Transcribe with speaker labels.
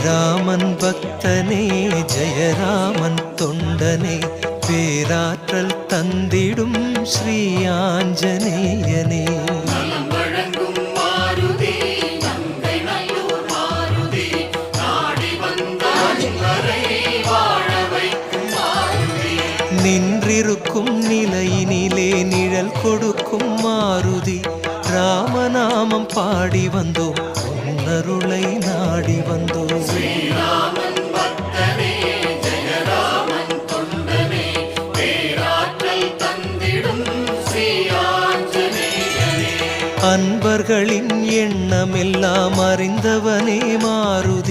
Speaker 1: ஸ்ரீராமன் பக்தனே ஜெயராமன் தொண்டனே பேராற்றல் தந்திடும் ஸ்ரீ ஆஞ்சநேயனே நின்றிருக்கும் நிலையினிலே நிழல் கொடுக்கும் மாருதி ராமநாமம் பாடி வந்தோம் பொன்னருளை நாடி வந்தோம் அன்பர்களின் எண்ணமெல்லாம் அறிந்தவனே மாருதி